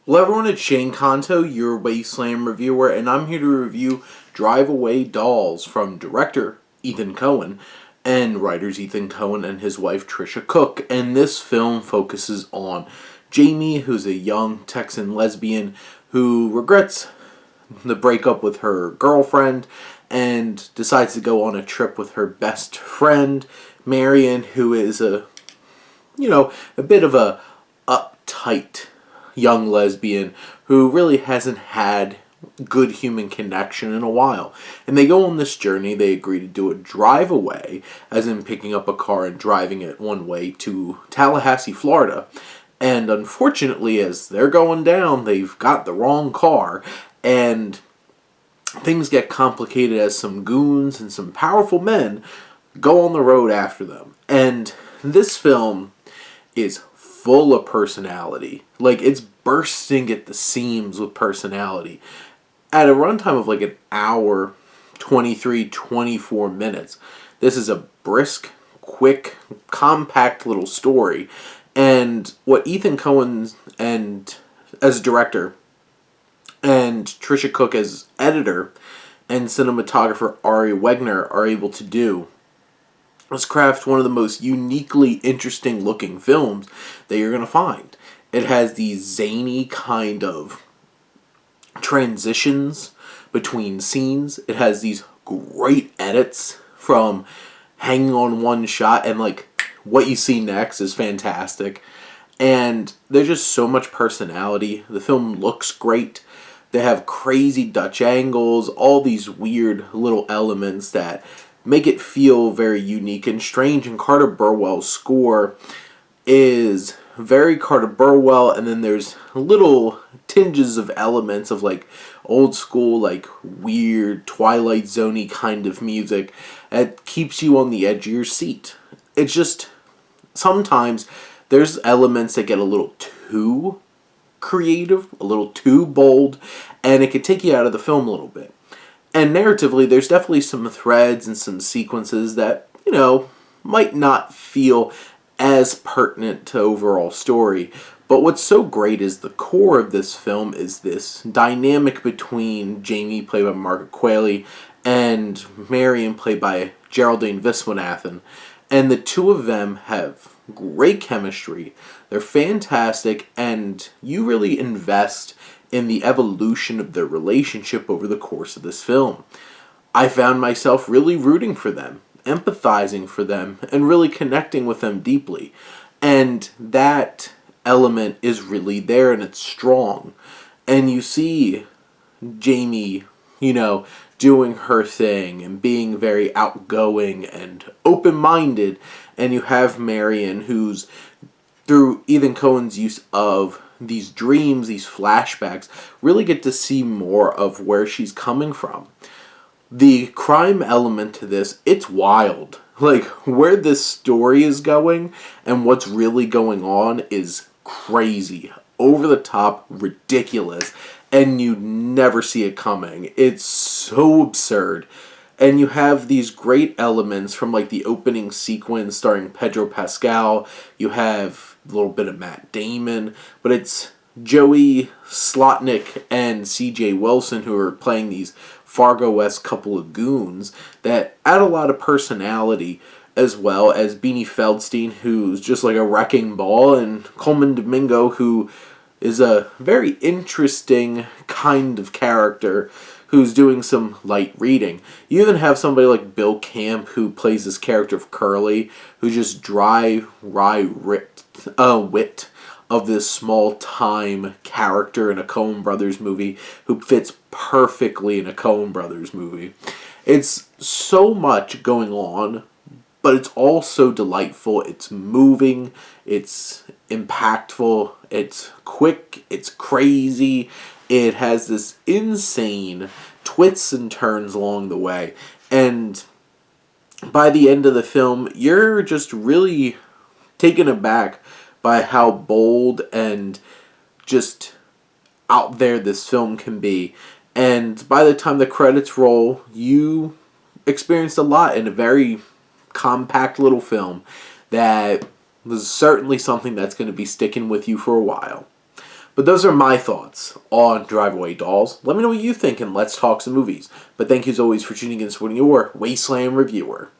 Well, everyone, it's Shane Kanto, your Wasteland reviewer, and I'm here to review Drive Away Dolls from director Ethan Coen and writers Ethan Coen and his wife Trisha Cook. And this film focuses on Jamie, who's a young Texan lesbian who regrets the breakup with her girlfriend and decides to go on a trip with her best friend, Marian, who is a bit of a uptight young lesbian who really hasn't had good human connection in a while. And they go on this journey. They agree to do a drive away, as in picking up a car and driving it one way to Tallahassee, Florida. And unfortunately, as they're going down, they've got the wrong car, and things get complicated as some goons and some powerful men go on the road after them. And this film is full of personality. Like, it's bursting at the seams with personality. At a runtime of like an hour, 24 minutes, this is a brisk, quick, compact little story. And what Ethan Coen and as director and Trisha Cook as editor and cinematographer Ari Wegner are able to do is craft one of the most uniquely interesting looking films that you're going to find. It has these zany kind of transitions between scenes. It has these great edits from hanging on one shot, and like what you see next is fantastic. And there's just so much personality. The film looks great. They have crazy Dutch angles, all these weird little elements that make it feel very unique and strange. And Carter Burwell's score is very Carter Burwell, and then there's little tinges of elements of like old school, like weird Twilight Zone-y kind of music that keeps you on the edge of your seat. It's just, sometimes there's elements that get a little too creative, a little too bold, and it could take you out of the film a little bit. And narratively, there's definitely some threads and some sequences that, might not feel as pertinent to overall story. But what's so great is the core of this film is this dynamic between Jamie, played by Margaret Qualley, and Marian, played by Geraldine Viswanathan. And the two of them have great chemistry. They're fantastic, and you really invest in the evolution of their relationship over the course of this film. I found myself really rooting for them, empathizing for them, and really connecting with them deeply. And that element is really there, and it's strong. And you see Jamie, doing her thing and being very outgoing and open-minded. And you have Marian, who's, through Ethan Coen's use of these dreams, these flashbacks, really get to see more of where she's coming from. The crime element to this, it's wild. Like, where this story is going and what's really going on is crazy, over the top, ridiculous, and you never see it coming. It's so absurd. And you have these great elements from like the opening sequence starring Pedro Pascal. You have a little bit of Matt Damon, but it's Joey Slotnick and C.J. Wilson who are playing these Fargo-esque couple of goons that add a lot of personality, as well as Beanie Feldstein, who's just like a wrecking ball, and Coleman Domingo, who is a very interesting kind of character who's doing some light reading. You even have somebody like Bill Camp, who plays this character of Curly, who's just dry, wit of this small-time character in a Coen Brothers movie who fits perfectly in a Coen Brothers movie. It's so much going on, but it's all so delightful. It's moving, it's impactful, it's quick, it's crazy. It has this insane twists and turns along the way. And by the end of the film, you're just really taken aback by how bold and just out there this film can be. And by the time the credits roll, you experienced a lot in a very compact little film that was certainly something that's going to be sticking with you for a while. But those are my thoughts on Drive Away Dolls. Let me know what you think and let's talk some movies. But thank you as always for tuning in and supporting your Wasteland reviewer.